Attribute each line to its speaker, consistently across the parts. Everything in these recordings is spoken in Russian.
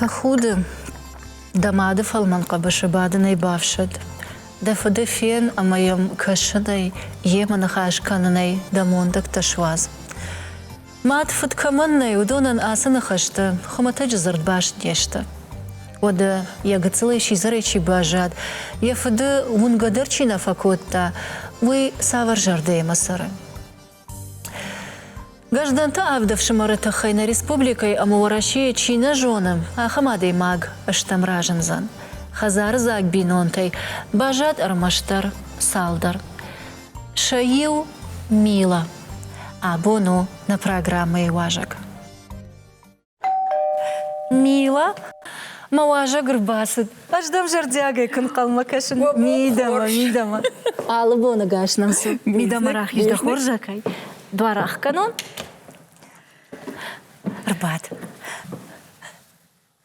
Speaker 1: Тахуды, дамады фалман қабышы бадынай бавшыд. Дафыды фен амайым кашыдай, еманы қашқанынай дамондық ташваз. Мат фыткаманнай удонан асыны қашты, хымата жызырд баш дешті. Ода ягыцылай шизарайчи бажад, яфыды унгадырчина факотта, уй савар жарды масары. Гажданта авдавшим аратахайна республикой амуараши чина жоным, ахамадей маг аштамражанзан. Хазар заг бинонтай, бажад армаштар салдар. Шаил мила, абону на программы важак. Мила? Мауажа грбасыд. Аждам жардягай кын қалмакашын. Мидама. Алы боны гашнамсы. Мидамарах ежда хоржакай. Дварах канон. Рбат.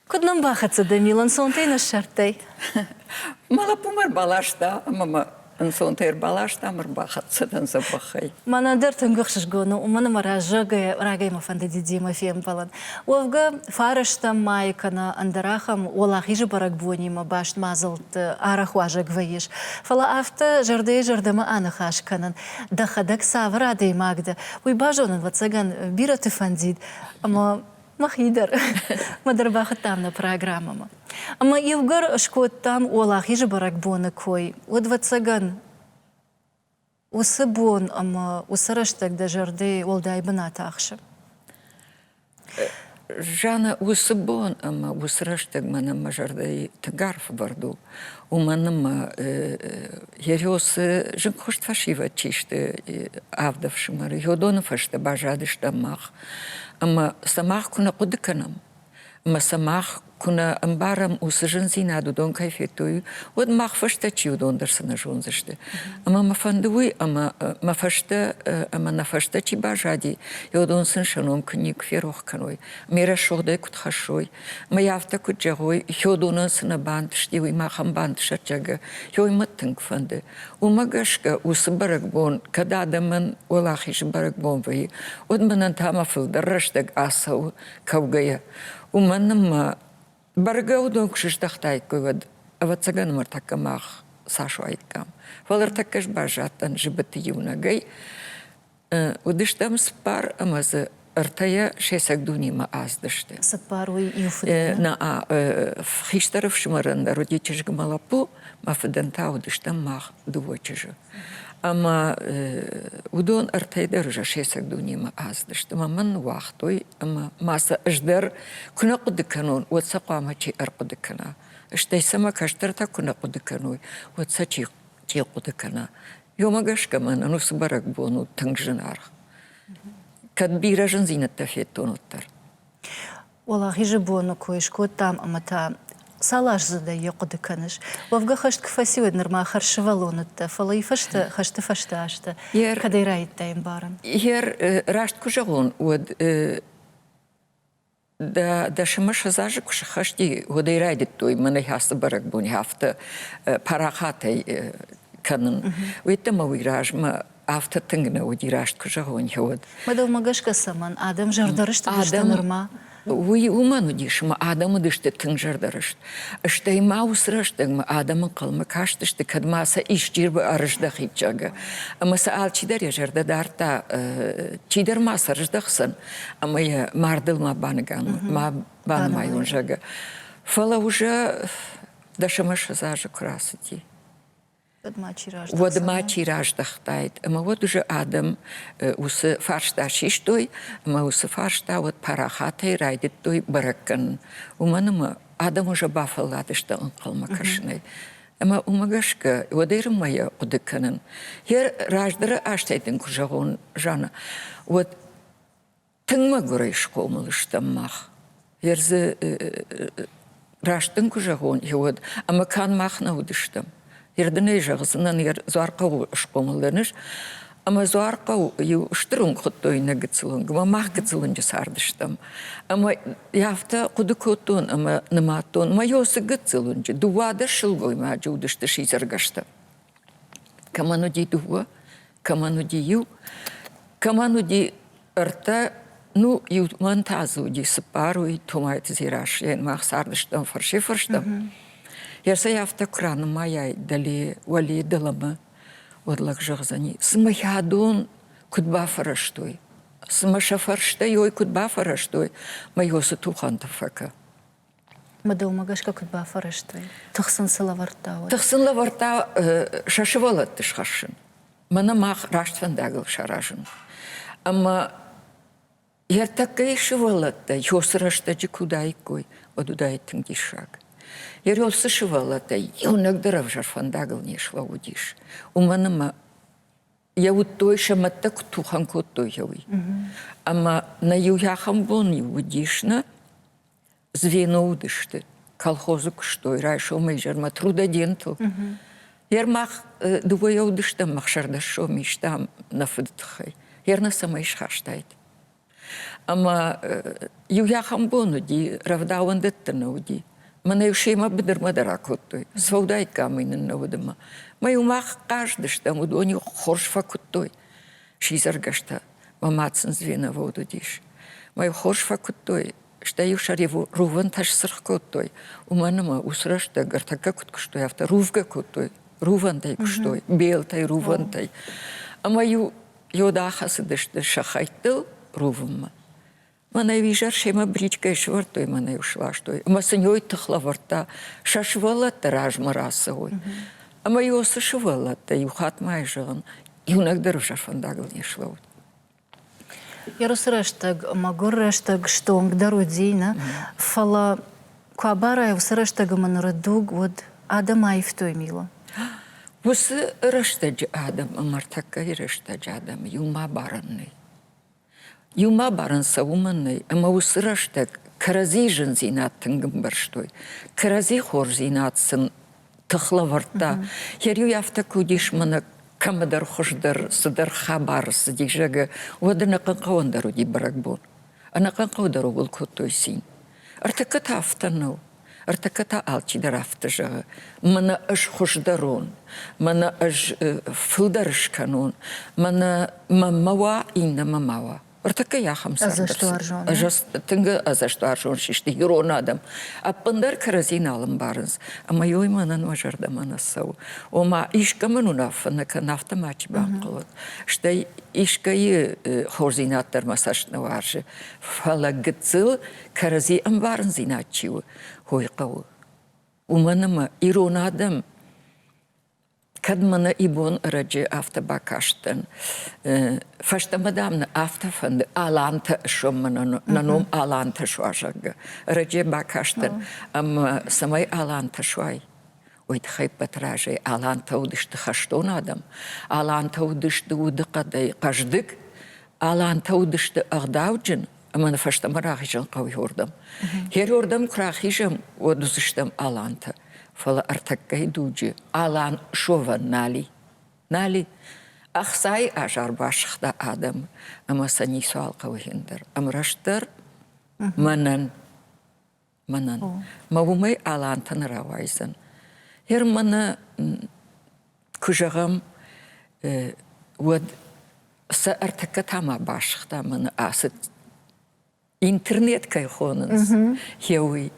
Speaker 1: Куднам бахатса да Милан сонтай на шартай.
Speaker 2: Мала пумар балашта, мама сонтай балашта мар бахатса дан забахай.
Speaker 1: Манадыр тынгықшыш гону, уманы мара рагай мафанда дидима фем палан. Овга фараштам майкана андарахам олах ижи барак бонима башт мазылт арах важак ваиш. Фала афта жарды жардама анахаш канан. Дахадак савр адей магда. Уй бажонан вацаган бира тыфандид. Ама махидар. Мадар бахатам на программама. Ама евгар шкот там олах ижи барак боны кой. Вот вацаган Усыбон, ама усараштак да жарды олдай бына тақшы.
Speaker 2: Жана усыбон, ама усараштак манама жарды тыгарф барду. Уманама ерёсы жын хошт фашива чишты авдавшымар. Йодоны фашты бажадышта мах. Ама самах куна кудыканам. Ама самах куна амбарам усыжын зинаду дон кайфетую, вот мах фашта чи удондарсына жонзышты. Ама мафандуй, ама мафашта, ама нафашта чи бажади, йодон сын шаном кник ферох каной. Мира шохдай кут хашой, ма яфта кут жагой, йодонын сына банд штивый махам банд шарчага, йой маттынг фанды. Умагашка усы барак бон, когда адамын олахиш барак бон вай, вот манан тамафыл дарраштаг асау кавгая. Уманнама Барга удон кшиштахтай кывад, а вот цаган мартакамах Сашу айткам. Валар такаш бажаттан жибати юнагай. Удыштам спар амазы артая шесак дунима аздышты.
Speaker 1: Сапаруй юфыдына.
Speaker 2: На хиштаров шмаранда родичеш гмалапу, мафыданта удыштам мах дувочежу. Ама удон артайдар уже шесак дунима аздышты. Маман вахтой, ама маса ждар куна кудыканун, вот сақамачи аркудыкана. Штай сама каштарта куна кудыкануй, вот сачи кудыкана. Йомагашка мана, ну сбарак бону тангжинарх. Кадбира жынзинатта феттонуттар.
Speaker 1: Олах ижи бону койшко там амата салаш задає кудыканыш. Вовга хашт кфасивед норма харшывалонытта, фалай фашта, хашты фашташта. Кадай райытта им баран.
Speaker 2: Ер рашт кужагон, вот да шымаша зажы куша хашти годай райдет той, мана хаста барак бон хафта парахатай канын. Уйттама уйражма афта тынгна уйди рашт кужагон ход.
Speaker 1: Мадал магашка саман, адам жардарышты бушта норма.
Speaker 2: Уй уману дишма адамы дышты тың жардарышт. Аштай маусраштың адамын қалма каштышты кадмаса иш жирбі арыждақ итчага. Амаса ал чидар я жардадарта чидар маса арыждақсын. Ама я мардылма баныган, ма банымай жага. Фала уже дашамаша зажы красыти. Вот мачи раждахтайт. Ама вот уже адам усы фаршта шиштой, ама усы фаршта вот парахатай райдет той бараккан. Уманама адам уже бафаладышта он қалма кашынай. Ама умагашка одайрым моя удыканын. Ер раждары аштайтын кужағын жана. Вот тыңма гурай шкомылыштам мах. Ерзі раштын кужағын, вот ама кан махна удыштам. Ердіне жағысынан ер зуарқау ұшқомылданыш, ама зуарқау ұштырын құттойына гыцылын, ама мақ гыцылын жасардыштам. Ама яфта құды көттон, ама ныматтон, ма йосы гыцылын, дуада шылгой ма жудышты шизаргашта. Каману ди дуа, каману ди ю, каману ди ырта ну, и монтазу ди сапару, и тумайт зираш, я мах сардыштам фаршифарштам. Я саяфта кран моя дали, вали далама, одлак жагзани. Смахядон кудба фараштой. Смашафарштай, ой, кудба фараштой. Майо сатуханта фака.
Speaker 1: Мадалмагашка кудба фараштой. Тахсан салаварта.
Speaker 2: Тахсынла варта шашывалат тышхашын. Мана мах раштвандагыл шаражын. Ама яртакай шывалатта, йосырашта жикудайкой, одудайтын гишаг. Ярёлсы шывалатта, юнагдырав жарфандагыл не шла удиш. Уманама я вот той шаматта кутухан куттой яуи. Ама на юяхам бон удишна звено удышты. Колхозу кштой, райшо мейжарма трудодентл. Ярмах дувая удыштам махшардашо миштам нафыдтхай. Ярна сама ишхаштайт. Ама юяхам бону ди равдауандеттана уди. Мана юшема бедермадара куттой. Сваудай камайнын навудама. Маюмах каждыштам удони хоршфа куттой. Шизаргашта мамацын звена водудиш. Маю хоршфа куттой. Штаю шареву руван таш сырх куттой. Уманама усрашта гартака куткштой авто рувга куттой. Рувантай куштой. Белтай рувантай. Ама юдахасы дышты шахайтыл рувымма. Мана вижар шема бричка швартой мана юшла штой. Масынёй тыхла варта шашвалатта ражмарасовой. Ама юсы швалатта юхат майжыгын. Юнагдырып жарфандагыл не шлаут.
Speaker 1: Ярусыраштаг, магурраштаг, штонг дарудина, фала куабара явсыраштаг манрадуг вот Адамаев той мило.
Speaker 2: Высы раштаджи адам, амартакай раштаджи адам, юма баранный. Юма баран сауманный, ама высы раштаг карази жын зинаттын гымбарштой, карази хор зинатсын тыхла варта. Ярю яфта кудиш мана камадар хождар сыдар хабарсы дижага, уадана канкавандару ди баракбон. Ана канкавандару был куттой син. Артака тафтанау. Артаката алчидар автажага. Мана аж хождарон, мана аж фылдарышканон, мана мамава инна мамава. Артака яхам сардарсы.
Speaker 1: А за что аржон?
Speaker 2: Тынга за что аржон шишти юрон адам. А пандар каразин алым барынс. А майой манан важарда манасау. Ома ишка манунафа на канафта мачи банкалот. Штай ишкай хорзинаттар масашна варжы. Фала гыцыл карази амбарын зиначиу. Хойқау. Уманама ирон адам кадмана ибон раджи автобакаштан. Фаштамадамна автофанд аланта шоммана наном аланта шважага. Раджи бакаштан ам самай аланта швай. Ойт хайпатражи аланта удышты хаштон адам. Аланта удышты удыкадай каждык. Аланта удышты агдауджин. Амана фаштамарахижан кави хордам. Хер хордам крахижам одузыштам аланта. Фала артаккай дуджи. Алан шова нали. Нали. Ахсай ажар башхта адам. Ама сани суал кави хендер. Амраштар манан. Манан. Мавумай алантан равайзан. Хер мана кужагам вад са артакка тама башхта мана асыт интернет кайхонынс, хеуи.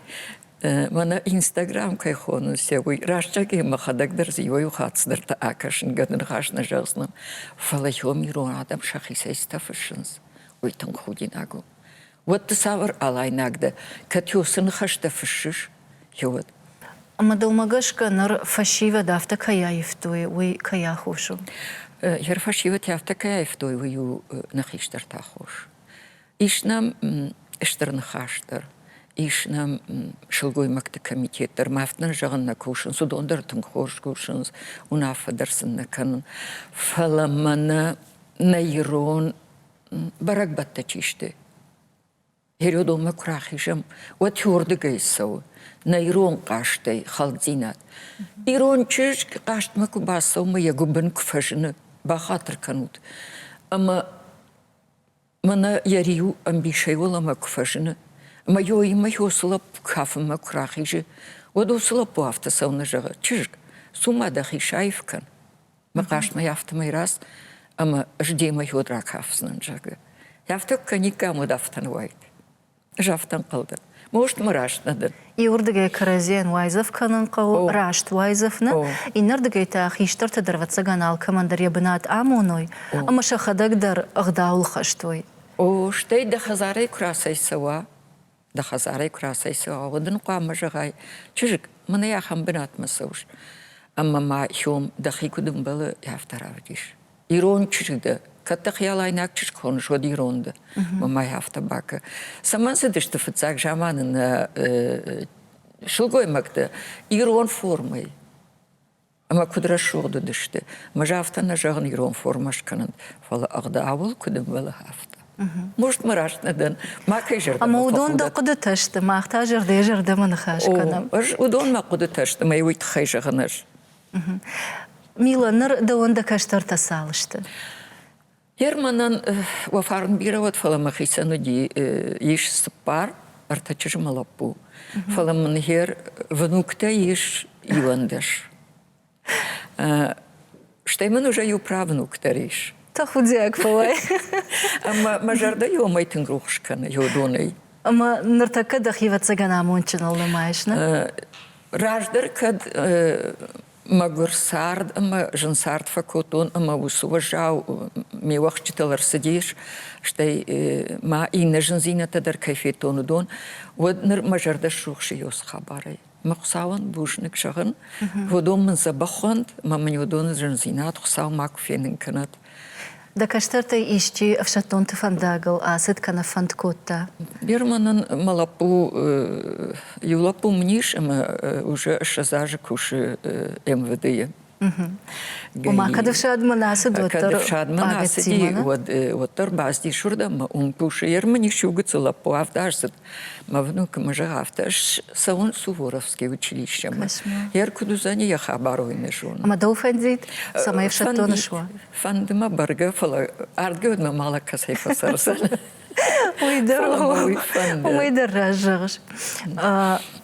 Speaker 2: Мана инстаграм кайхонынс, хеуи. Рашчаки махадагдар зивой ухацдарта акашын гадын хашна жазнам. Фалайхом ирон адам шахисай стафышынс. Ойтан худинагу. Вот ты савар алайнагда. Катюсын хашта фышыш. Хеуат.
Speaker 1: Мадалмагашка нар фашива дафта каяев той, уй каяхушу.
Speaker 2: Яр фашива тяфта каяев той, уй нахиштар тахуш. Ишнам эштернхаштар, ишнам шылгоймакты комитеттер, мафтан жағынна кушын, судондар тыңхош кушын, унафадарсынна канын. Фаламана найрон барак батта чишты. Херёдома крахишам, вот хёрды гайсау, найрон каштай, халдзинат. Ирон чиш каштма кубасау, моя губын кфажыны, бахатыр канут. Ама мана ярию амбишайвала макфажина, майо и майо слаб кафа крахижи, воду слаб автосауна жага. Чижк, сума да хишаевкан. Макаш май автомай раз, ама жде майо дракафснан жага. Яфтык каникаму дафтан вайт. Жафтан кылды. Может, мурашнадын.
Speaker 1: И урдыгай каразен вайзов канын қау, рашт вайзовны. И нырдыгай та хиштар тадырватса ганал командар ебынат амуной. Ама шахадагдар ағдаул хаштой.
Speaker 2: О, штей да хазарай красай сава. Да хазарай красай сава. Водын қуама жағай. Чужик, мына яхам бінат масауш. Ама ма хиом да хикудым балы яфтаравдиш. Ирон чужигда. Катта хиялайнак чуш конуш од иронды. Мама яфта бака. Самансы дышты фыцак жаманын шылгой макты. Ирон формой. Ама кудра шоғды дышты. Мажа афтана жағын ирон формашканын. Фалы ағда авыл кудым балы хафта. Может, мурашнадын. Макай жерді.
Speaker 1: Ама удон да құды ташты. Мақта жерде жерде маны хашканам.
Speaker 2: Удон ма құды ташты. Май уйт хай жағыныш.
Speaker 1: Мила, ныр да онда каштар тасалышты.
Speaker 2: Ерманан вафарын бирауат фаламахисану ди иш спар артачыж малапу. Фаламын хер внукта иш ивандаш. Штаймын уже ю правнуктар иш.
Speaker 1: Та худяк фалай.
Speaker 2: Ама мажарда ю майтын грухшканы, ю донай.
Speaker 1: Ама ныртака да хиватса гана мончын алдамайшны.
Speaker 2: Раждар кад Магурсард, ама жансард факотон, ама усуважау ми вахчиталар сидиш, штай ма инна жансината дар кайфетону дон, вот ныр мажарда шухши йос хабарай. Махсаван бушник шагын, водом мен забахонд, ма мен йодон жансинат, хсав мак фенин канат.
Speaker 1: Да каштартай ищи авшатон тифандагал, а сыткана фандкотта.
Speaker 2: Бирманан малапу юлапу мниш, ама уже шазажи куши МВД.
Speaker 1: Ума кадавшад манасы доттар
Speaker 2: Кадавшад манасы ди, оттар базди шурда, ма пуши ермани шугыцы лапу авдашсад. Ма внука мажа авдаш саун Суворовский училище. Ер кудузани я хабарой нежон.
Speaker 1: Ама да уфандит, сама авшатона шва.
Speaker 2: Фандыма барга фала, ардгödma mala kasay fasarsan.
Speaker 1: Уйдар ражығыш.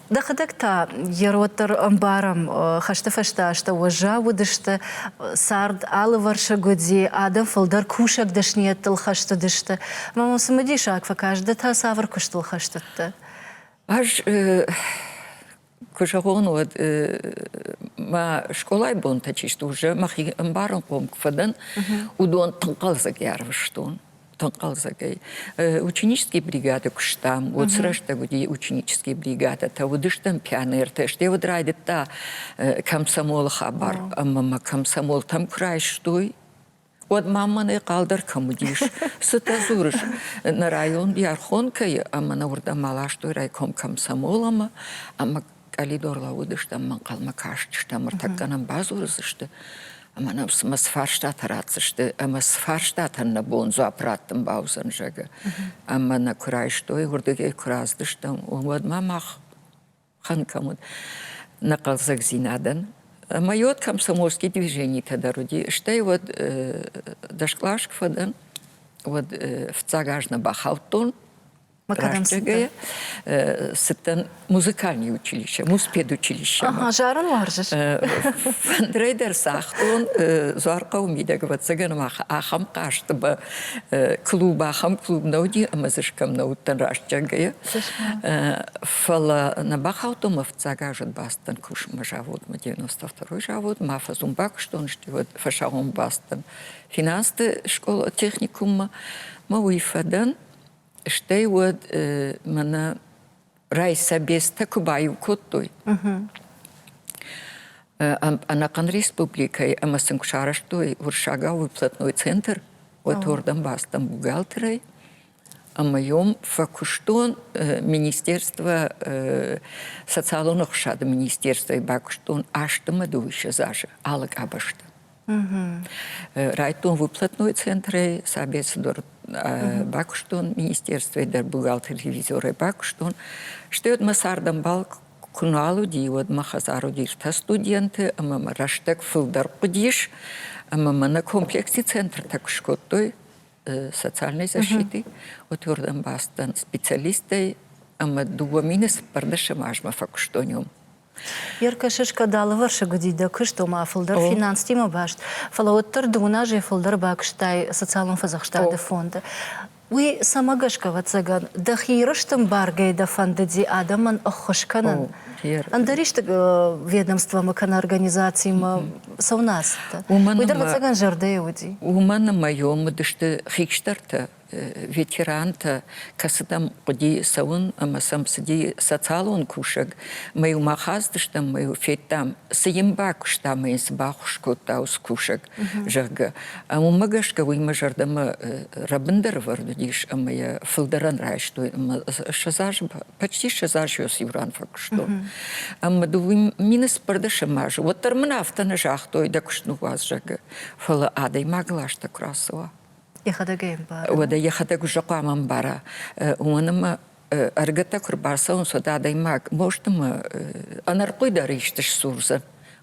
Speaker 1: Да қадақта ероттар амбарам хашта-фашта, ашта уажа удышты, сард алы варша годи, адам фалдар кушак дашнеттыл хашта дышты. Мамам самади шаква кажда та савар куштыл хаштатты.
Speaker 2: Аж кушагон вот ма школай бон тачишты уже махи амбарам помкфадан удон тынқалзак ярвыштон. Тонкалзагай. Ученические бригады куштам, вот срашта гуди ученические бригады, та удыштам пьяный ртеш, те вот райдет та комсомол хабар, а мама комсомол там край штой. Вот мама не калдар камудиш, сытазурыш на район Ярхонкай, а мана урда мала штой райком комсомолама, ама калидорла удыштам ман калма каштыштам артакканам базурызышты. Ама сфарштат рацышты, ама сфарштат на бонзу апраттым баузан жага. Ама на курай штой, урдыгей кураздыштым, уад мамах ханкамуд на калзак зинадан. Ама йод комсомольский движение тогда руди, штай вот дашклашкфадан, вот в цагажна бахалтон, Рашчагая, сытан музыкальное училище, муспедучилище.
Speaker 1: Ага, жаран варжыш.
Speaker 2: Фандрейдер сахтон, зуарка умида гват цаганамаха, ахам каштаба клуб, ахам клуб науди, амазышкам наутан Рашчагая. Фала на бахалтома в цагажат бастан кушма жавод, ма 92-й жавод, мафа зумбак, что он штиват фашагом бастан. Финансты школа техникума, ма уифадан, Штей вот мана райсабеста кубаю коттой. Анакан республикой, амасан кшараштой уршага выплатной центр, вот ордам бастам бухгалтерой, а моем факуштон министерство социальных шада министерство и бакуштон аштама дующа зажа, алак абашта. Райтон выплатной центр, сообществор Бакуштон, министерство и бухгалтер ревизора Бакуштон, что от масардам балк куналу диод махазару дирта студенты, а мама раштак филдар кудиш, а мама на комплексе центр так шкотой социальной защиты, от ордам бастан специалисты, а мы дуаминес пардашамажма факуштонем.
Speaker 1: Ярка шишка дала варша гудида кышто мафылдар финанс тима башт. Фалауттар дуна же фылдар бакштай социалын фазахштады фонды. وی سماگشکا و تزگان دخیرشتم بارگی دفندی آدم من خوش کنن. اندریشت ведомства مکان організації ما سوناست. وی در تزگان جرده ودی.
Speaker 2: ومن ما يوم دشت خيكشترت ветеранта касадам قدي سون أما سمسدي ساتالون كوشق ما يوم خازدشتم ما يوفيتام سيمباكشتام ما يسباخشكوتاوس كوشق جرجا أما مجشك ويما جردما ربندر ورديش أما يا فلدران رايشتو أما شزاج почти شزاج يوسيوران فكشتو أما دوي مينس بردش ماج وترمنا أفتنا جاختو يدكشنو واز جرجا فلا عادي ما غلاش تكراسوا
Speaker 1: يخدقين بارا.
Speaker 2: وده يخدق جقا من بارا ونما أرجعت كرباسون صدا دايماك موشتم أنا رقي داريشتش سورزا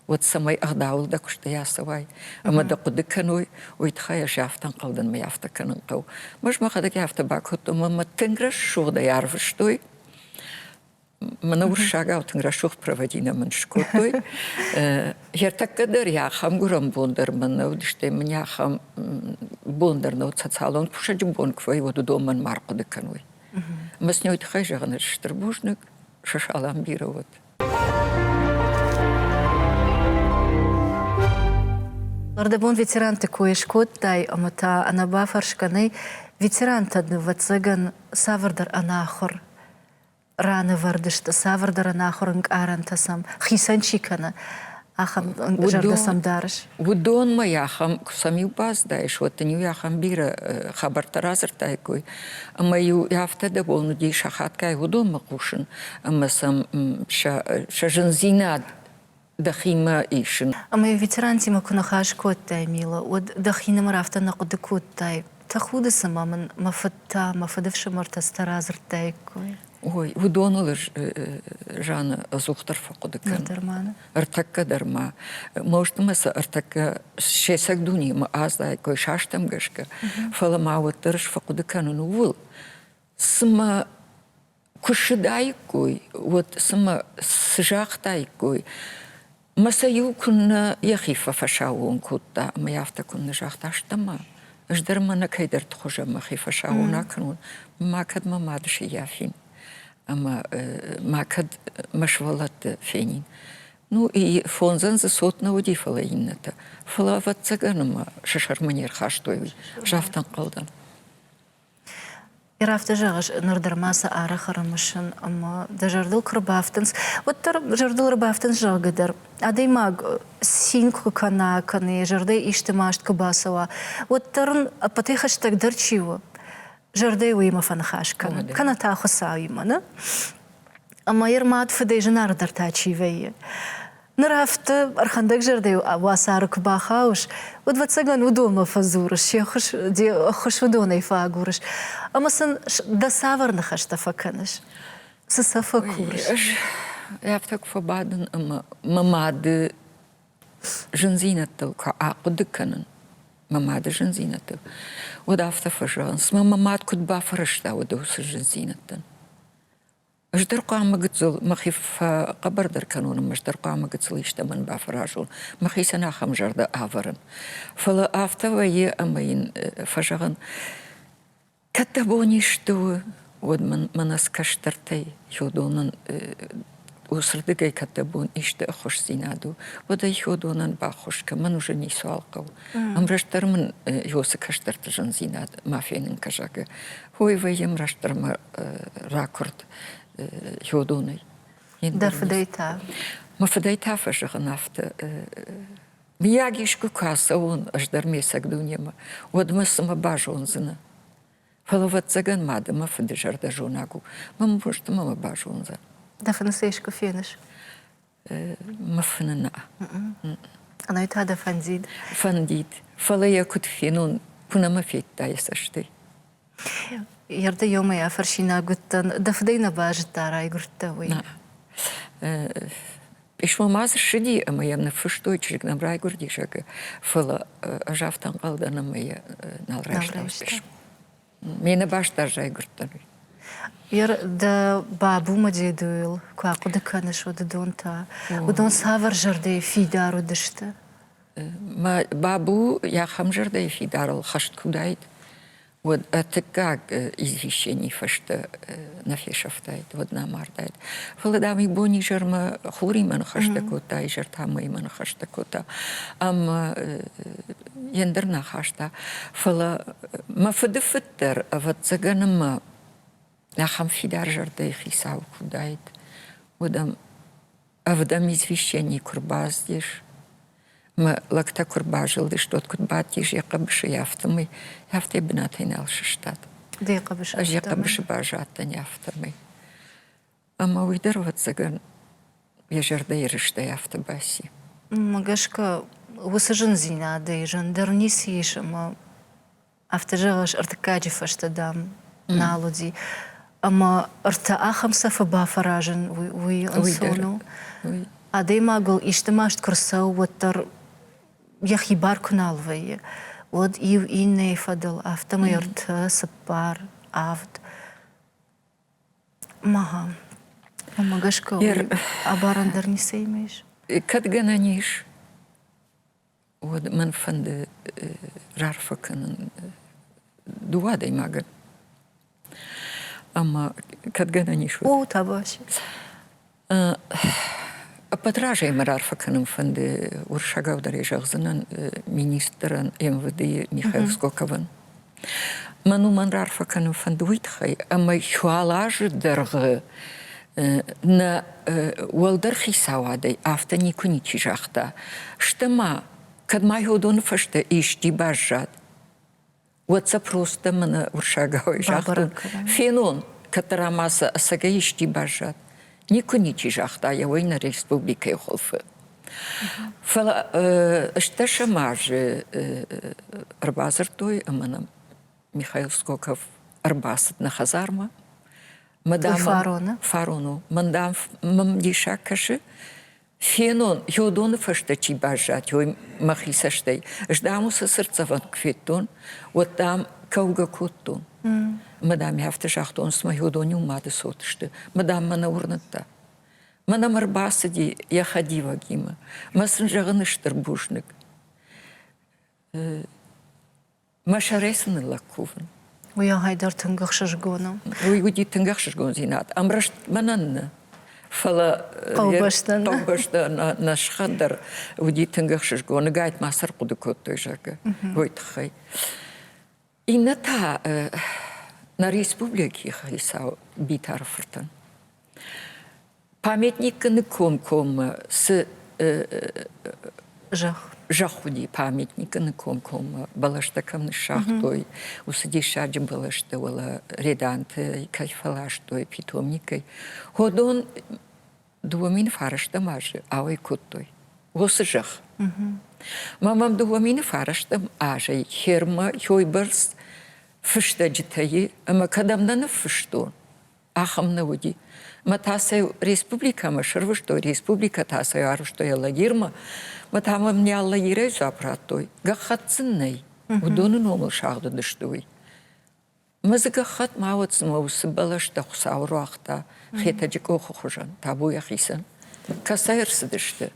Speaker 2: وتسمي أغداول دا كشت يا سواي أما دا قد كانوا ويتخيل شافتن قلدن ما يفتكرن قو مش ما خدك يافت باكوتو ما تنجرش شو دا يعرفشتوي من ورشاقا وتنجرشوخ проводина من شكوتوي يرتكدر يا خام غرام بوندر من ودشتي من يا خام بوندر نو تسالون بوشج بون كوي ودو دومن مارقو دكنوي مسنيو تخيج غنر شتربوشنك ششالام بيروت
Speaker 1: Лордабон ветеран такой шкод тай, амата анабафаршканы ветеран тадны вацыган савардар анахор. Раны вардышты савардар анахорынг арантасам хисанчикана ахам жардасам дарыш.
Speaker 2: Вудон ма яхам самил баз даиш вот ню яхам бира хабартаразыр тайкой. Маю яфта да болну ди шахаткай вудон макушин. Ама сам шажензинад دخيمة إيشن.
Speaker 1: أما ветеранти ما كنا خاش كوت تاي ميلا ودخينا مرافتا نقد كوت تاي تخود سما من مفتا مفدفش مرتسترازر تاي كوي.
Speaker 2: Ой, вудонылыш жаны зухтар фақуды кан.
Speaker 1: Дармана.
Speaker 2: Артакка дарма. Может, маса артакка шесак дуни, ма аздай кой шаштам гашка. Фалама ватырш фақуды канун увыл. Сма кушидай кой, вот сма сжахтай кой. Масаю кунна яхифа фашауун кутта, ма яфта кунна жахташтама. Ждармана кайдар тхожа ма хифа шауна канун. Ма кад ма мадши яфин. أما ما كد مشغلات فينين نو إي فونزن زصوتنا ودي فلاينتا فلا فتسجن ما ششر منير خاشتوي جافتن قلدن
Speaker 1: يرافت جاغش نردر ماسا آخر مشن أما دجردل كربافتنس وتر جردل ربافتنس جاغدر عدي ماغ سينكو كنا كني جردي اجتماعت كباسوا وترن أبتيخش تقدر تشيو جردي ويما فنخاش كان تاخو سايمنا اما يرماد فدي جنار در تاچي وي نرافت ارخندك جردي واسارك باخاوش ودوتسغن ودوما فزورش يخش دي خش ودوني فاغورش اما سن دا سافر نخش تفكنش سسفكورش
Speaker 2: يافتك فبعدن اما مماد جنزينة تلك عقد كنن مماد جنزينة ودافت فجانس ما مماد كنت بافرشتا ودوس جنزينة أجدر قام قتل مخيف قبر در كانون مجدر قام قتل يشتمن بافراجون مخي سنا خمجر دا آورن فلا آفتا ويا أمين فجان كتبوني شتو ود من اسكشترتي يودونن وصردقي كتبون إشت أخش زينادو ودا يودونن باخش كمان وجه نيسوال قو أمرشتر من يوسكشتر تجن زيناد ما فين كجاك هو يويم رشتر ما راكورد يودوني
Speaker 1: دا فديتا
Speaker 2: ما فديتا فجغ نافت مياجيش كاسون أجدر ميسك دنيا ما ودمس ما باجون زنا فلوات زغن مادا ما فدجر دا جوناكو ما مبوشت ما باجون زنا
Speaker 1: دا فنسيشكو فينش
Speaker 2: ما فننا
Speaker 1: أنا يتهدى فنديد
Speaker 2: فنديد فلا يكد فينون كنا ما فيت دايسشتي
Speaker 1: يرد يوم يا فرشينا قلت دفدينا باجت داراي قلت وي
Speaker 2: إيش ما مازر شدي أما يمنا فشتوي تشرك نبراي قردي شاك فلا أجافتن قلدنا ما ي نالرايش تاوستش مينا باش دارجاي قلتني
Speaker 1: ير دا بابو مجيدويل كواقو دكانش ودونتا ودون سافر جردي في دارو دشتا
Speaker 2: ما بابو يا خمجر داي في دار الخشت كودايد Вот это как извещение, что на фешафтает, вот на мардает. Фаладам и бони жерма хури man хаштакота, и жертамы man хаштакота. Ам яндерна хашта. Фала мафадефеттер, вот заганама нахам фидар жерда и хисау кудает. Водам авдам извещение курбаздиш. ما لقطة كرباجل دش دوت كربات يجي قبش يافتمي يافتي بناتين الشتات
Speaker 1: دقيقة بش
Speaker 2: أجي قبش باجاتن يافتمي أما ويدر وتزجن يجر دايرش دا يافت باسي
Speaker 1: مقاشكا وسجن زينا ديجن درنيسيش أما أفتجاغش ارتكاجي فاشتدام نالودي أما ارتاء خمسة فبا فراجن وي أنسونو أدي ما قل إجتماعت كرسو وتر يخي بار كنالوي ود إيو إيني فضل أفتما يرتا سبار أفد ماها أما قشكا أباران درني سيميش
Speaker 2: كتغنانيش ود من فند رارفا كان دوادي ماغن أما كتغنانيش
Speaker 1: أو تاباشي
Speaker 2: Подражаем Рарфаканом фонде Уршагау Дарежахзанан министран МВД Михаил Скокован. Мануман Рарфаканом фондуитхай, а мы хуалажи дорого на уалдархи сауадой автонику ничижахта. Что ма, kad май ходон фашта ишти бажат. Вот просто мана Уршагау и жахту. Фенон, который маса сага ишти бажат. Никуничи жахта, я война республика и холфы. Фала, что шамажи арбазар той, а мана Михаил Скоков арбасат на хазарма. Мадам Фарону. Мадам мамдиша каши. Фенон, юдон фаштачи бажат, юй махисаштей. Ждамуса сердцеван квитон, вот там кауга куттун. Мадам яфта жахтон с моего доню мады сотышты. Мадам мана урната. Мадам арбасади я ходива гима. Масын жағын іштір бушник. Машаресыны лакувын.
Speaker 1: Уя хайдар тынгах шашгону.
Speaker 2: Уйгуди тынгах шашгон зинат. Амрашт мананны. Фала Паубаштан на шхадар уйди тынгах шашгону. Гайт масар куды коттой жага. Войтхай. И на та... На республике хисау битарфртан. Памятник на комком с жахуди памятник на комком балаштакам на шахтой усадишаджи балаштовала реданты кайфалаштой питомникой. Ходон дуамин фараштамажи авой куттой. Госжах. Мамам дуамин фараштам ажей херма хойберс фыштаджитаи, ама кадамдана фыштон. Ахам наводи. Ма тасай республика, ма шырвыштой республика тасай аруштой алагирма, ма тамам не аллагирай запратой. Гахатсыннай. Удонын омыл шағды дыштой. Мазы гахат мауатсын маусы балашта хусауру ахта. Хетаджик оху хужан. Табу яхисан. Касайырсы дышты.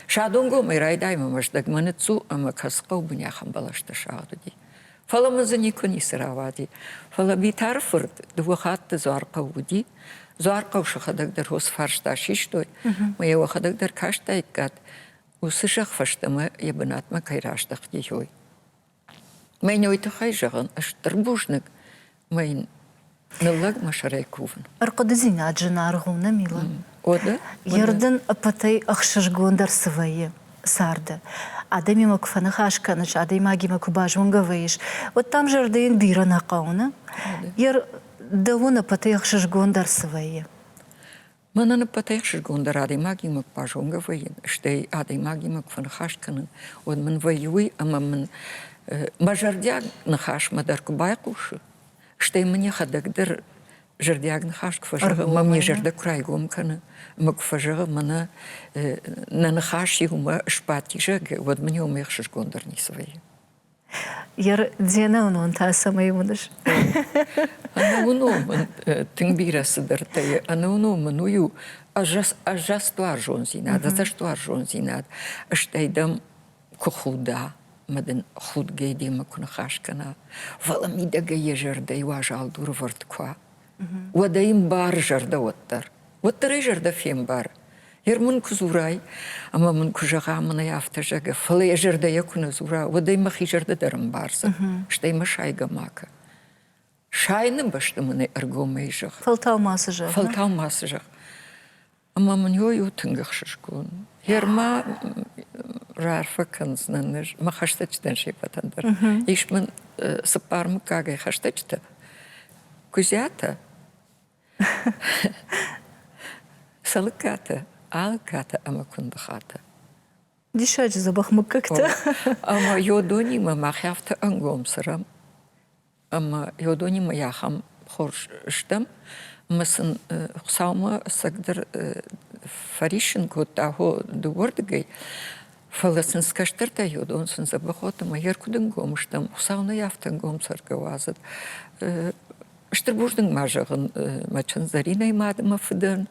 Speaker 2: Шадонго майрайдай мамаждагманы цу, ама касқау бұняхам балашта шағды ди. Фала мазы никуни сыравади. Фала битарфырд двухатты зуарқа уди. Зуарқа ушахадагдар хос фаршта шиштой. Мая вахадагдар кашта иккат. Усышах фаштама ябынатма кайраштах дихой. Майн ойтахай жағын аштырбушник. Майн ныллаг машарай кувын.
Speaker 1: Арқады зина джина арғуна мила.
Speaker 2: Ода?
Speaker 1: Ерден апатай ахшашгондар сывайы. Сарда. Адами макфана хашканыч, адами маги макубажунга вейш. Вот там же рдейн бира нақауна. Ер давона патаях шашгондар сывайы.
Speaker 2: Мана патаях шашгондар адами маги макубажунга вейн. Штей адами маги макфана хашканын. Вот мен вейуй, ама мен мажардяг нахаш мадарку байкуши. Штей мне хадагдыр жардяг нахаш кфажага. Мамни жарда крайгом каны. Макфажага мана на нахаш юма шпати жага. Вот мне умех шашгондар не свои.
Speaker 1: Ер дзена унун та самай мудаш.
Speaker 2: Ана уну тингбира сыдыртай. Ана уну маную ажастуар жон зинад. За что жон зинад. Штейдам кухуда. مدن خود گیدی مکن خاش کنا ولی میده جرده یواجال دور ورد کوا و دایم بار جرده وتر جرده فیم بار هر من کزورای اما من کجا من یافته جگه فلی جرده یکون زورا و دایم خی جرده درم بارز شتای مشای گماکه شای نباشته من ارگومی جگ
Speaker 1: فلتاو ماسجه
Speaker 2: فلتاو ماسجه اما من یو تنگخش کن هر ما رارفه کنز ننش ما خشته چتن شی پتندر ایش من سپار مکاگه خشته چته کزیاته سلکاته آلکاته اما کند خاته
Speaker 1: دیشاج زبخ مککته
Speaker 2: اما یودونی ما خیافته انگوم سرم اما یودونی ما یاخم خورشتم مثلا خسامه سقدر فريشن كنت هو دورت جاي فلسن سكشترت يودون سن زبخوت ما يركضن قومشتم خساونا يافتن قوم سرقوازد اشتربوشدن ماجغن ما تشنزرينا ما فدن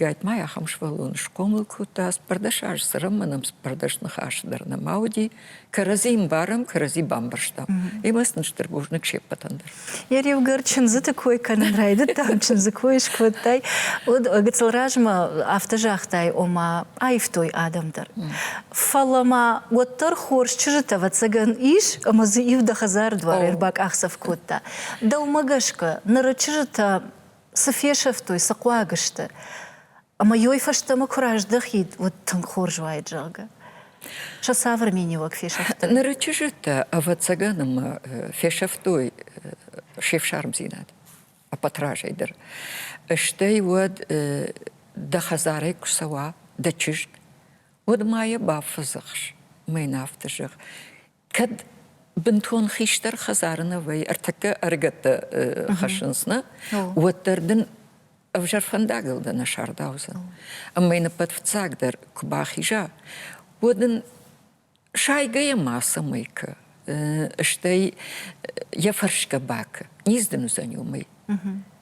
Speaker 2: قايت ما يخمش فلون شكومل كوتاس برداشاج سرم منم برداش نخاش درنا ماودي كرزيم بارم كرزي بامبرشتم يمسن اشتربوشدن كشيبتندر
Speaker 1: يريو غرچن زت كوي كان رايد там чен كويش كوتاي ود اغتلراجما افتجاختاي ома айфтой адамдар фалама وتر خورش чжита вацаган иш амазы ивда хазар двар ирбак ахсав кутта далмагашка нарычжита سفيشفتوي سقواقشته أما يويفشته مكراج دخيد وتنخور جواي جاقة شو صافر ميني وك فيشفته
Speaker 2: نرچجته أفتسجانم فيشفتوي شيف شارم زينات أبتراج يدر اشتي ود دخزاري كسوا دتشج ود ما يبافزخش ما ينافتجخ كد بنتون خيشتر خزارنا وي ارتكا ارغت خشنسنا وتردن افجر فنداغل دنا شارداوزن اما ينبت فتساقدر كباخيجا ودن شاي جاية ماسا ميكا اشتاي يفرشك باك نيزدنو زنيو مي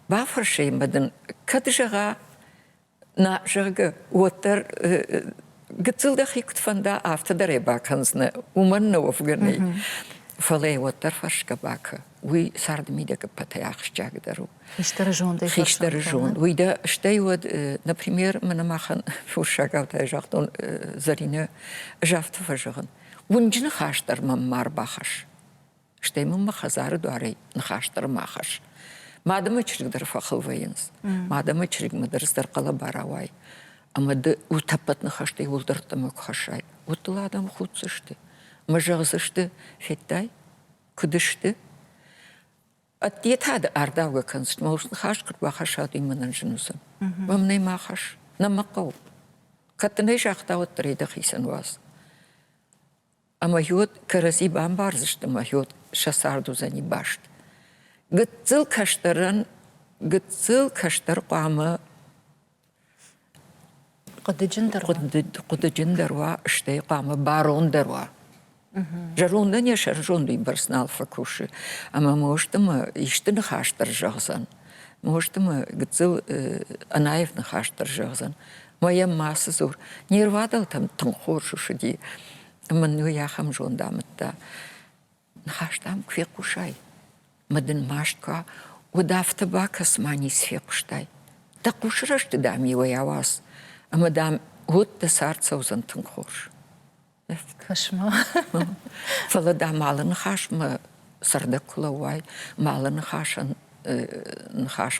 Speaker 2: بافرشي مدن كدجغا ناجغا وتر قتل دخيك تفندا after the rebakanzne ومن وفغني فلي وتر فرشك باك وي سارد ميدك بتاعش جاقدرو خيشترجون ويدا شتاي ود например من ماخن فوشاقاو تاجاختون زرينه جافت فجغن ونجن خاشتر ممار باخش شتاي من خزار دواري نخاشتر ماخش مادام چريقدر فخل وينز مادام چريق مدرس در قلب باراواي اما د وتبت نخشتي ولدرت ما خشاي وطلادم خودسشتي مجغزشتي فتاي كدشتي اتيت هذا ارداوغا كنست موس خاش كربا خشاتي من جنوسن ومني ما خش نمقو كتني شاختا وتريد خيسن واس اما يود كرزي بامبارزشت ما يود شساردو زني باشت قتل كشتر قامه
Speaker 1: قد
Speaker 2: جندر وا اشتي قام بارون دروا جرون دنيا شرجون دي برسنال فكوش اما موشتم يشتن خاشتر جغزن موشتم قتل انايف نخاشتر جغزن ما يم ماس زور نيروادل تم تنخور شدي اما نو يا خم جون دامتا نخاشتم كفي قشاي مدن ماشتكا ودافت باكس ماني سفيقشتاي تقوشرشت دامي وياواس اما دام هود تسارت سوزن تنخوش
Speaker 1: خشما
Speaker 2: فلا دام مالا نخاش ما سردك كلا واي مالا نخاش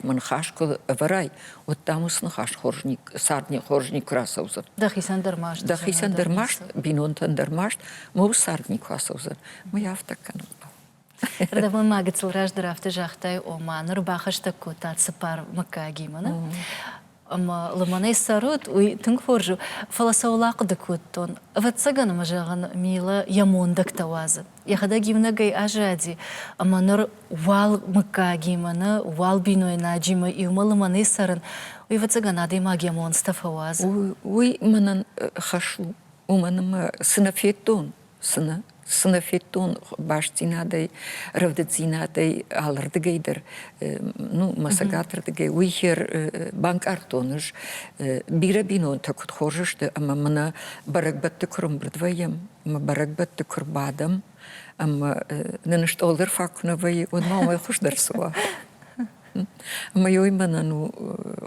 Speaker 2: من خاش كل افراي وداموس نخاش خورجني ساردني خورجني كراسوزن
Speaker 1: دخيسن درماشت
Speaker 2: دخيسن درماشت بينونتن درماشت مو ساردني كراسوزن ما يافتك كانوا
Speaker 1: ردمون ما قلت الراج درافت جاختاي وما نرباخش تكوتات سبار مكاجي منا اما لما نيسارود وي تنخورجو فلسولاق دكوتون فتسغن مجاغن ميلا يمون دك توازن يخدا جيمنا جاي اجادي اما نر وال مكاجي منا وال بينوي ناجيما يوم لما نيسارن وي فتسغن ادي ما جيمون ستفواز
Speaker 2: وي من خشو ومن ما سنفيتون Сына феттон баш зинадай, равдат зинадай алырдыгайдыр, ну, масагатырдыгай, уйхер банк артоныш, бира бинон такут хожышты, ама мына барагбатты күрімбірдвайым, ама барагбатты күрбадым, ама нынышт олдыр факунавай, он мамай хушдар суа. Ама йой мана, ну,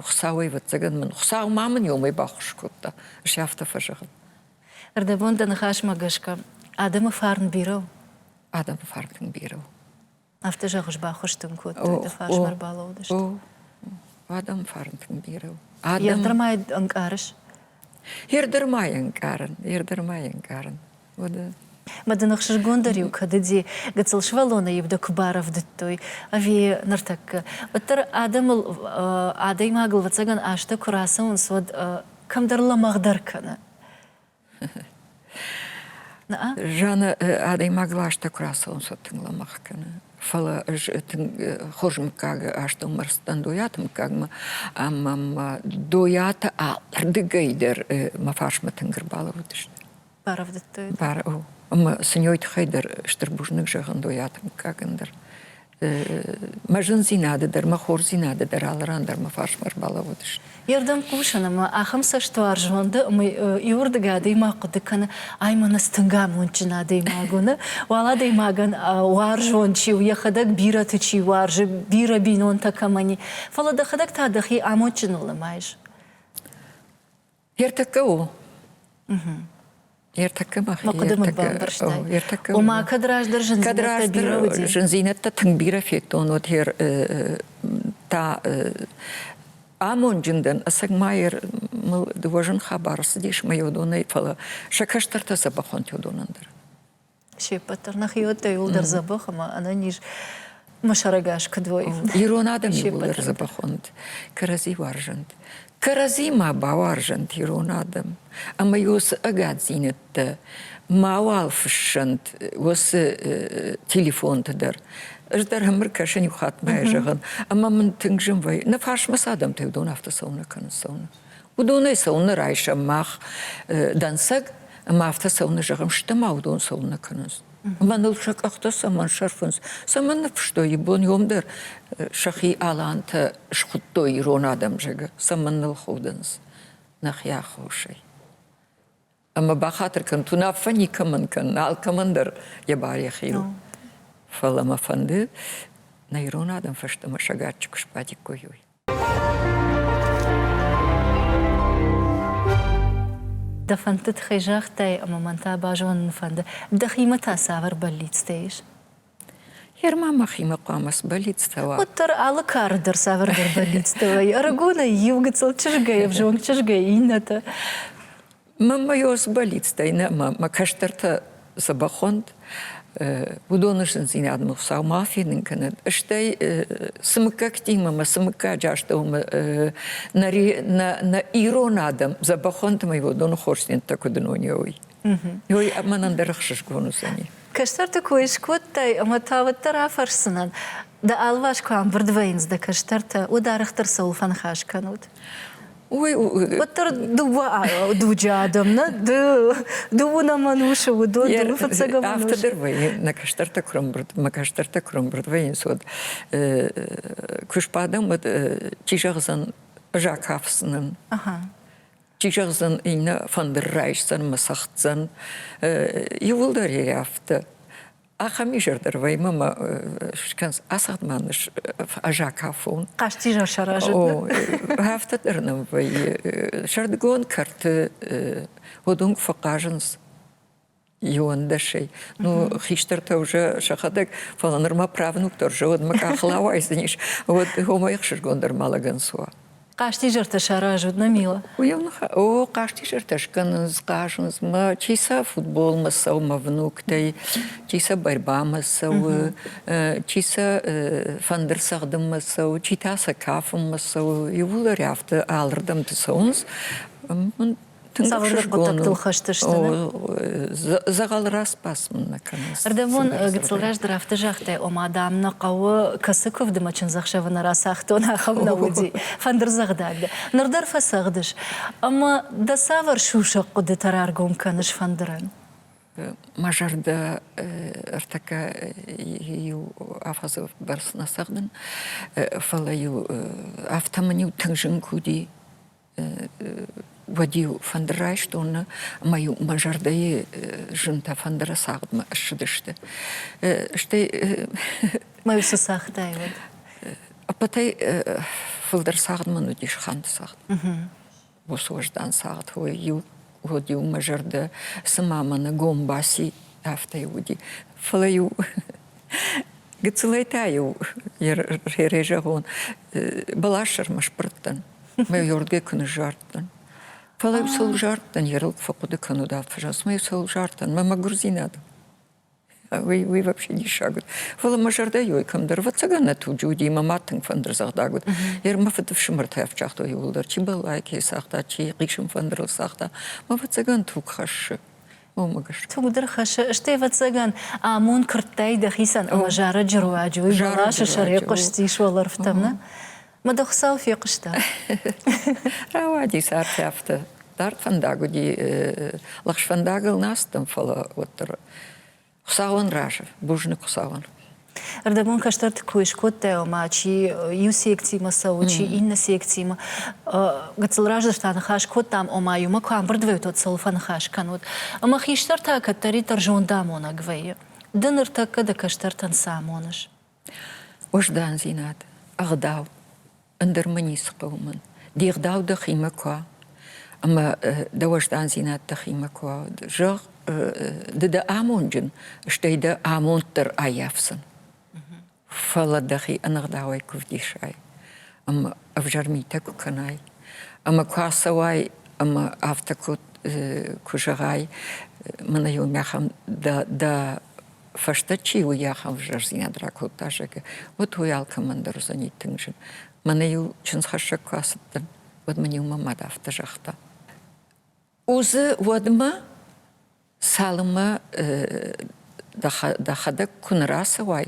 Speaker 2: хсауай ватсаган ман, хсау маман йомай бахушкутта, шафта фажаган.
Speaker 1: Ардабон данахаш магашка. Adamı farn biro.
Speaker 2: Adam farkın biri.
Speaker 1: After jagos bahoştum kut da faşmar balodış.
Speaker 2: Adam farkın biri.
Speaker 1: Yerdırmay ankarış.
Speaker 2: Yerdırmayan karın. O da.
Speaker 1: Маданах шжгондарю, кадыди гацал швалона евда кубаров диттой. Ави нартак. Оттар адай магл вацаган ашта курасан сод камдарла магдаркана.
Speaker 2: Жана адай магла ашта курасан сод тыңламақкана. Фала хожым кага ашта умарстан доятым кагма, амам доята ардыгайдер мафашма тыңгырбалы вудышты.
Speaker 1: Баров диттой.
Speaker 2: Бар, Ама сыньойт хайдар штырбужнык жагын доятым кагындар. Мажын зинадыдар, махор зинадыдар, алырандар, мафашмар бала вудышты.
Speaker 1: Ярдам кушанама, ахамса что аржонда, мы иурдага деймақуды кана, аймана стынгам ончина деймагуна, вала деймаган уаржончи, уяхадак бира тычи уаржи, бира бинон такамани. Фала дахадак тадахи амончинула майж.
Speaker 2: Ертакау. Ертакамах.
Speaker 1: Макудымы бамбарштай. Ома кадраждар жынзинетта бира уди.
Speaker 2: Жынзинетта тың бира фектон, вот хер та... Амонжиндан асагмайер мыл двожен хабарсы деш майодонай фала шакаштарта забахон тёдонандар.
Speaker 1: Шепатар нахиотта юлдар забах, ама ана ниш машарагаш кадвой.
Speaker 2: Ирон адам юлдар забахонт. Карази варжант. Карази ма баваржант ирон адам. Ама юс агадзинетта мауал фшант вос телефон тадар. Ждар хамыр кашен юхат майжаган. Ама мен тыңжым вай. На фашмас адам тевдон автосауна канасауна. Удонай сауна райша мах дансаг, ама автосауна жагам штама удон сауна канас. Маныл шак ахтаса ман шарфынс. Саман что ебон йомдар шахи аланта шхутто ирон адам жага. Саманыл худенс. Нахя хушай. Ама бахатыр кан тунафа никаман кан алкамандар ябаря хиру. Фалама фанды, на ирон адам фаштама шагатчик шпатик куюй.
Speaker 1: Да фантыт хайжахтай, ама манта бажон фанды. Да химата савар баллицтейш.
Speaker 2: Ермама хима қамас баллицтава.
Speaker 1: Оттар алы кардыр савар баллицтава. Арагона югацал чыжгай, вжон чыжгай ината.
Speaker 2: Мама йос баллицтайна, мама каштарта забахонт. Удонышын зинадым ұқсау мафияның кінет. Іштай сымыққа ктимама, сымыққа жаштауыма на ирон адам забахонтымай удоны хорсен такудын оне ой. Ой, аманандар ақшыш гонусани.
Speaker 1: Каштарты койш коттай, ама таваттар афарсынан. Да алваш куам бірдвайнз да каштарты ударықтыр сауфан хашканут.
Speaker 2: Ой,
Speaker 1: оттар дуджа адамна, дуна мануша, удону фацага мануша.
Speaker 2: Автодырвай, на каштарта кромбрд, ма каштарта кромбрд вайын сод. Күшпадам, чижағызан жакафсынан. Чижағызан ина фандыррайшсан, масақтсан. Ювылдар ері авты. Ахами жердер вай мама шканс асадманыш ажакафон.
Speaker 1: Кашти жашаражы.
Speaker 2: О, хафтадырным вай шардгон карты одунг фақажынс юандашей. Ну хиштарта уже шахадак фаланырма правнуктор жод макахлавайсыниш. Вот хомайх шыргондар малаган суа.
Speaker 1: Кашти жерта шаражу на мила.
Speaker 2: О, кашти жерта шканыз, кашыныз, ма чиса футбол масау, ма внуктай, чиса борьба масау, чиса фандырсагдым масау, читаса кафым масау, ювулар яфты алырдым тысауыныз,
Speaker 1: Савырдыр котактыл хаштыштыны.
Speaker 2: Зағал распасмын на канас.
Speaker 1: Ардамон гыцылгаждыр авты жақтай, ома адамна қауы касы көвді мачын зақшавына расақты, она қавна уди. Фандыр зағдады. Нырдар фасағдыш. Ама да савар шушақ құды тараргон каныш фандыран.
Speaker 2: мажарда артака ю афазов барсна сагдын фала ю автоманию тыңжын куди водил фандрай что он мою мажардае жинта фандра сагдма ашдышты что
Speaker 1: Маю сусахтай вот.
Speaker 2: а потай филдер сагдма ну диш ханд сагд босождан сагд хой ю водил мажарда самамана гомбаси автоюди флаю гцлайтаю режагон балашар машпрттан мой юрдге күн жартан флаю сол жартан ерылк фокуды кануда фажас мой сол жартан мама грузинада вы вообще не шагут фла мажарда йой камдар вацагана туджуди маматын фандрзагдагут ермафтов шмыртав чахто юлдар чи балайки сахта чи гишм фандрл сахта ма вацаган тукхаш омагаш
Speaker 1: تقدر خش اشتي فتسجن عمون كرتاي دخيسن أما جارة جرواج ويبلاش شري قشتيش والله رفتمنا ما دخساو في قشتا
Speaker 2: روادي صار فيفته دارت فنداغو دي لخش فنداغل ناستم فلا وتر خساون راش بوجن خساون
Speaker 1: Ардамон каштарт куиш котте ома чи ю секции масау чи инна секции ма гацлражда штан хаш коттам ома юма кам бардве тот салфан хаш канут ама хиштар та катари таржондам она гвее дыныр такка да каштартан самонаш
Speaker 2: وجدان زينات أغداو أندر منيس قومن دي أغداو دخيمة كوا أما دا وجدان زينات دخيمة كوا جغ دا آمون جن اشتي دا آمون تر آيافسن فلا دخي أنا غداوي كوفدي شاي أما أفجر تاكو كناي أما كواسواي أما أفتكوت كوجغاي من يوم يخم دا فشتچی و یا خم جرزینا دراکو تاجک و تو یال کماندر زنی تنجن من یو چنز خشک کاستن ود من یو ما دافت جختا اوز ودما سالما دخدک کن راس وای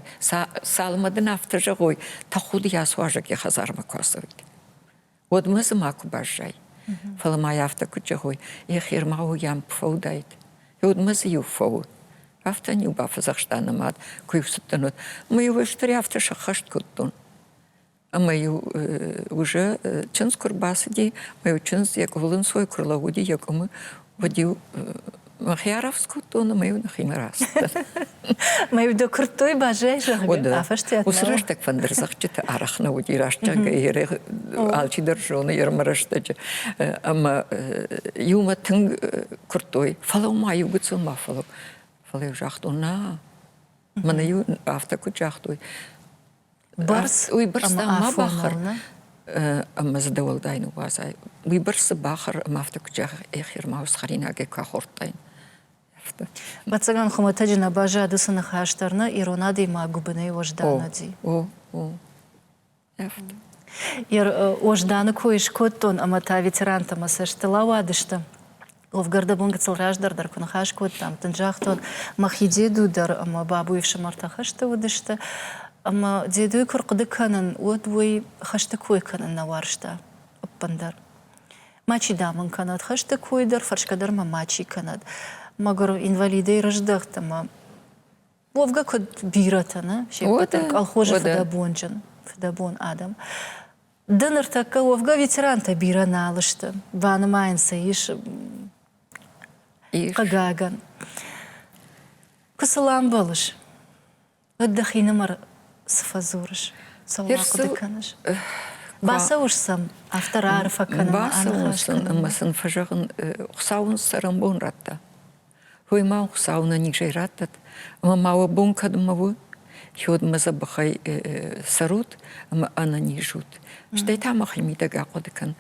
Speaker 2: سالما دنافت جگوی تا خود یاسواجک خزار مکاسوید ودما زماکو باجای فلما یافت کجگوی یخیر ماو یام پفوداید ودما زیو فود автоню бафазахштана мат куйсуттанут мы его штыряфта шахашт куттун а мы уже чынс курбасыди мы чынс як вулын сой курлауди як мы водил махяровску тон мы нахимарас
Speaker 1: мы до крутой бажай жагы афаште
Speaker 2: усраш так фандерзахчыта арахна уди рашчага ере алчи держоны ермараштачы ама юма тың крутой фалома югыцун мафало فلو جاختونا من يو أفتكر جاختوي
Speaker 1: برس
Speaker 2: ويبرس ما بخر أما زدول داينو وازاي ويبرس بخر ما أفتكر جاخ آخر ما وسخرينا جك كخورتين
Speaker 1: بتسجن خمتاجنا باجا دسنا خاشترنا إيرونادي ما جبني وجدانا دي وجدانا كويش كوتون أما تا ветеран ما سشتلا وادشتا وفقرد بونج تلراجدر در كنا خاش كود تام تنجاختون ما خيديدو در أما بابو يفشمرتا خشتا ودشتا أما ديدو يكر قد كانن ودوي خشتا كوي كانن نوارشتا بندر ماشي دامن كانت خشتا كوي در فرش كدر ما ماشي كانت مگر إنفاليدي رجدغت ما وفقا كود بيرتنا شيء بترك الخوجة فدابونجن فدابون آدم دنر تاكا وفقا ветеран تا بيرنا علشتا وانا ما ينسيش قاقاقا كسلام بالش ودخينا مر صفازورش سواق دكانش باسوش سم افتر عارفة كان
Speaker 2: باسوش اما سنفجغن خساون سرمبون راتا هوي ما خساونا نيجي راتت اما ماوا بون كدمو يود مزبخي سروت اما انا نيجوت شتي تاما خيمي دقا قدكن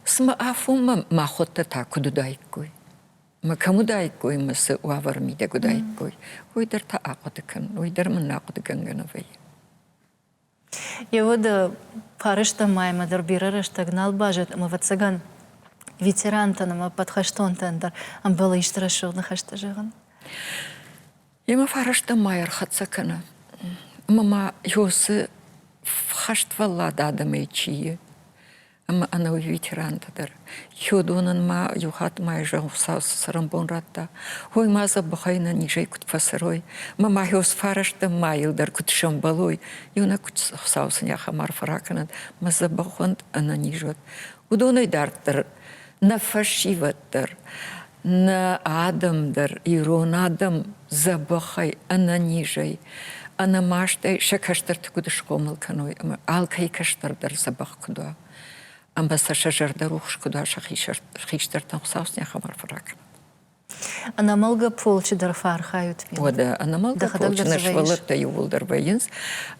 Speaker 2: سما افو ما خدت تا كدو دايكوي ما كمو دايكوي مس وافر مي دقو دايكوي ويدر تا اقدكن ويدر من ناقدكن غنوي
Speaker 1: يود فارشتا ماي مدر بيررشتا гнал бажет ама ватсаган ветерантан ама подхаштон тендер ам было иштырашыл нахашта жаган
Speaker 2: يما فارشتا ماير خاتسكنا ماما يوس خشت والله دادم يجي Ama ana ветерантадыр. Хёдонын ма юхат май жаусас сарамбон ратта. Хой маза бахайна нижей кут фасарой. Мама хёс фарашта майылдар кут шамбалой. Юна кут саусын яхамар фараканат. Маза бахонд ана нижот. Удоной дартыр. На фашиваттыр. На адамдыр. Ирон адам забахай ана нижей. Ана маштай шакаштарты кудыш комылканой. Алкай каштардар забах кудуа. Амбаса шажарда рух шкуда шахиштар там саусня хамар фрак.
Speaker 1: Она малга полчи дарфар хают.
Speaker 2: Ода, она малга полчи нашвалата ювулдар ваинс.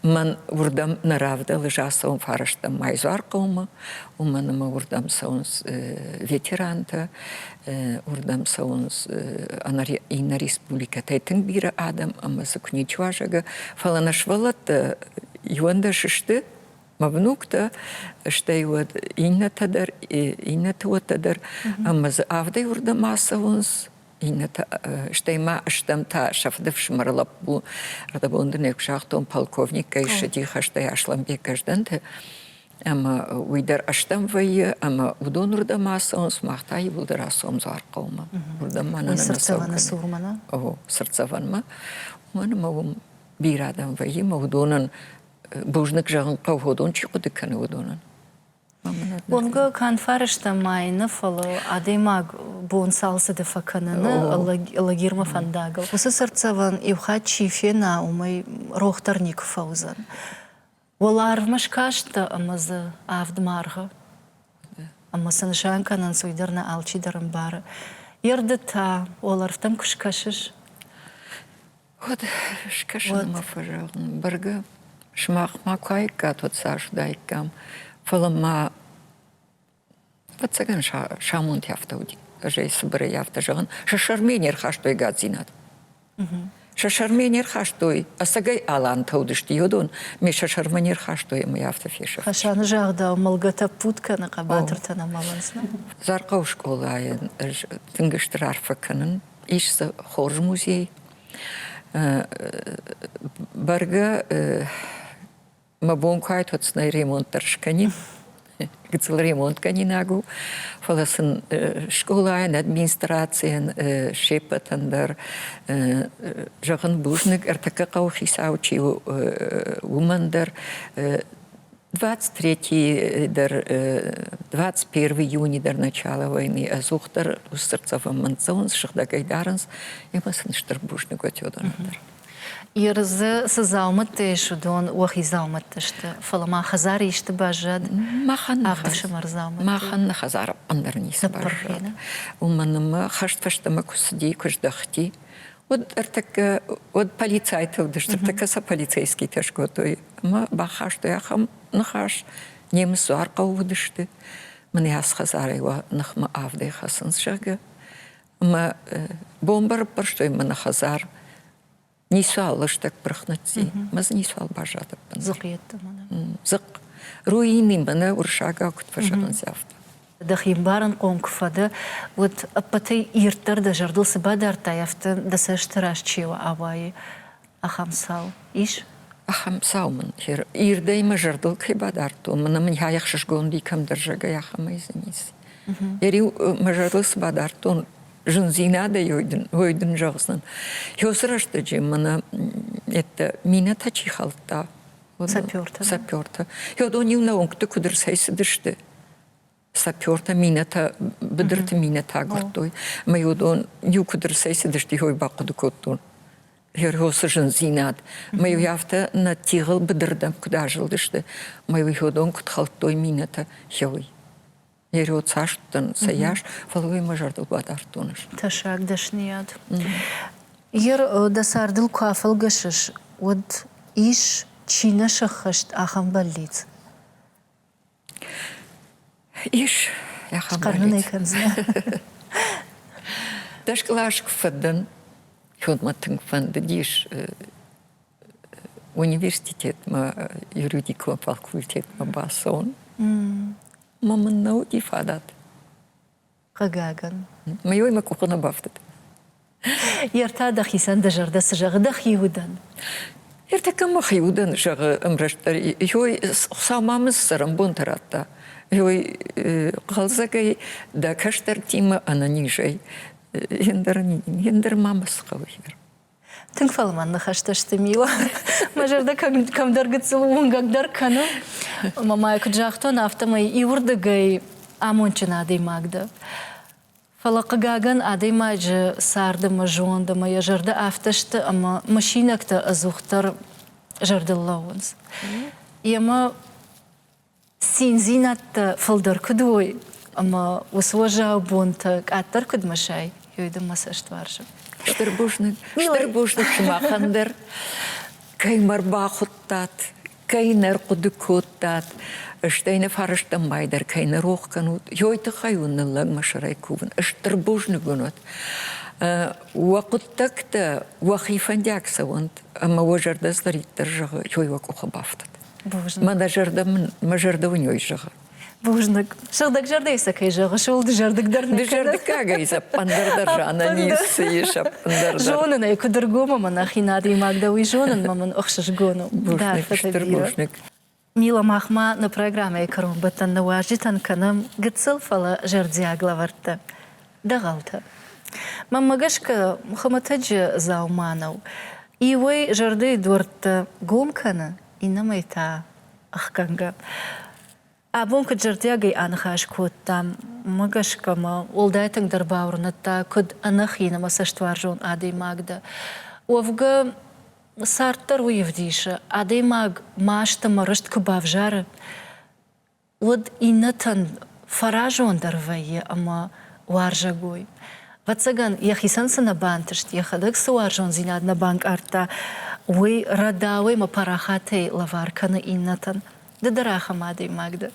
Speaker 2: Ман урдам наравда лежаса он фарашта майзаркома. Умана ма урдам саунс ветеранта. Урдам саунс ина республика тайтын бира адам. Амаса куничважага. Фала нашвалата юанда шишты. Мавнукта, что и вот инна тадар, инна тадар, а мы за авдой урда масса унс, инна та, что и ма штам та шафдев шмарлапу, радабонденек шахтом полковник, кайша тихо, что я шлам бекажданте, а мы уйдер аштам вайе, а мы удон урда масса унс махта и улдера сом заркома, урда мана на
Speaker 1: насовгана.
Speaker 2: О, сердцеванма, мы бирадам вайе, мы удонан Божник жаган кавходон чи куди кане водонан.
Speaker 1: Онга кан фарышта майна фало адемаг бон салса де факанана лагирма фандагал. Усы сарцаван ивха чифе на умай рохтарник фаузан. Воларвмаш кашта амаза авдмарга. Амасан шанканан суйдарна алчи дарамбара. Ердета оларфтам кушкашиш.
Speaker 2: Вот шкашан мафажаган барга. Шмах макайка тот саш дайкам. Фалама вот цаган шамунт яфтауди. Жей сбре яфтажаган. Шашарменер хаштой гадзинат. Шашарменер хаштой. Асагай алан таудышти йодон. Ме шашарменер хаштой мы яфтафеша.
Speaker 1: Хашан жагда малгата путка на кабатыртана малансна.
Speaker 2: Заркау школа айн тингештар факанын. Ишса хорж музей. Барга мабонкай тоцнай ремонттар шкани, гыцыл ремонт канинагу, фаласын школайн администрациян шепатандар, жағын бужник артака каухисаучи умандар, 23 21 июня дар начала войны, а зухтар устерцавым манцаунс, шахдагайдаранс, и масыныштар бужник отёдандар.
Speaker 1: Ирзы сызаумат тешудон уахизаумат теште. Фалама хазар иште бажад.
Speaker 2: Махан хазар андарниса бажад. Уманым хаштфаштама кусди куждахти. Вот артака вот полицайтов дышт артака са полицейский тешготой. Ма бахашто яхам нахаш немсу аркау дышты. Мне ас хазар его нахма авдей хасанс шага. Ма бомбар парштой мана хазар. Не суалыш так прахнати, маз не суал бажада.
Speaker 1: Зукиетта мана.
Speaker 2: Зук. Руины мана уршага кут пажадан зявта.
Speaker 1: Дахим баран конкфада, вот апатай иртар да жардыл сыбадар таяфта да сэштараш чива авай ахамсал. Иш?
Speaker 2: Ахамсал ман. Ирдай ма жардыл кайбадарту. Мана ман хаяк шашгонди кам даржага яхама изенис. Ери ма жардыл сыбадарту. Жынзина да ойдын жағысын. Хёсырашты же, мана это мина тачи халта.
Speaker 1: Саперта.
Speaker 2: Саперта. Хёдон юна оңкты кудыр сайсыдышты. Саперта мина та, бідірті мина та ғыртой. Ма юдон ю кудыр сайсыдышты хой бақыды көттун. Хёсы жынзинад. Ма ю яфта на тиғыл бідірдам куда жылдышты. Ма ю хёдон куд халтой мина та хёй. Ерот саштан саяш, фалуй мажардыл бадартуныш.
Speaker 1: Ташак дашният. Ер дасардыл кафал гашыш. Вот иш чина шахашт ахам баллиц.
Speaker 2: Иш ахам
Speaker 1: баллиц.
Speaker 2: Дашклашк фаддан, хёдматың фанды диш университет ма юридикова факультет ма басон. Мамын науки фадат.
Speaker 1: Қагаган.
Speaker 2: Майой ма кухана бафтат.
Speaker 1: Ерта дахисан да жарда сажағы дахи удан.
Speaker 2: Иртека махиудан жағы ымраштар, йой самамыз сырым бунтаратта. Йой қалзагай да каштар тима ананижай. Ендер мамыз қауыр.
Speaker 1: Тынк фалман нахашташты мила. Мажарда камдар гыцылуын гагдар кану. Мамай куджахтон автомай и урдагай амончина адаймагда. Фалаqa gagan adaymaja sardama jondama ya jarda aftashta ama машинакта azухтар jardallawans. Яма синзинатта фалдар кудой ama усважа бунта аттар кудмашай юйда масаштваржа.
Speaker 2: Штырбушник шмахандер, каймар бахуттат, кайнер кудукуттат, Штейне фарыштан майдар, кайнер охканут, йойты хаюннылаг машарай кувын, штырбушник гунут. Вақуттакта вахифандякса вонт, ама вожарда злариттар жағы, йойвак ухабафтат. Мажарда уньой жағы.
Speaker 1: Бужник. Шылдак жардайса кай жағы, шылды жардыгдарны.
Speaker 2: Жардыкагайса пандардар жана нисы еша пандардар.
Speaker 1: Жонын ай кудыргома мана хинады имагда уй жонын мамын оқшыш гону.
Speaker 2: Бушник, штырбушник.
Speaker 1: Мила махма на программе «Карун баттан на важитан канам» гыцыл фала жардия главарта. Дагалта. Маммагашка мухаматаджи зауманау. И вой жарды дворта гомкана и намайта ахканга. А бонка жардия гай анхаш коттам. Магашка ма олдайтан дарбаурната куд анахина масаштваржон адей магда. Овга Сартар уевдиша, адаймаг машта марышт кубавжары. Од инатан фаражон дарвае, ама уаржагой. Вацаган, яхисан на бантышт, яхадак суаржон зинад на банк арта, уй радавай ма парахатей лаваркана инатан. Да дарахам адаймагда.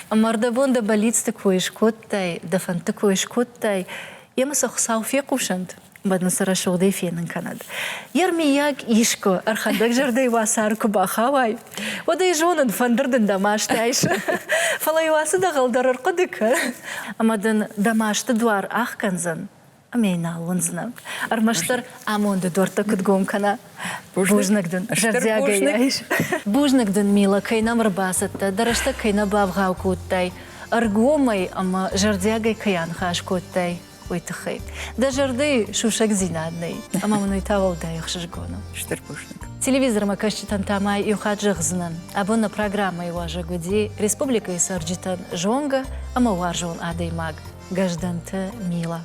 Speaker 1: Амардабон да балиц такой шкоттай, да фан такой шкоттай, яма сахсау фекушант. Бадна сарашо да фенен Канада. Ярмияк ишко архадак жарды васар кубахавай. Ода и жонын фандырдын дамаштайш. Фалай васы да галдарыр кудыка. Амадан дамашты дуар ахканзан. Амейна алванзна. Армаштар амонды дуарта кудгомкана. Бужнагдын. Жардяга яиш. Бужнагдын мила кайнам рбасатта. Дарашта кайна бавгау куттай. Аргомай ама жардягай каян хаш куттай. Уйтахай. Да жарды шушак зинадный. Ама мной тавал да их шажгону.
Speaker 2: Штырбушник.
Speaker 1: Телевизор макашчитан тамай и ухаджахзнан. Абонна программа его жагуди. Республика и сарджитан жонга. Ама варжон адаймаг. Гажданта мила.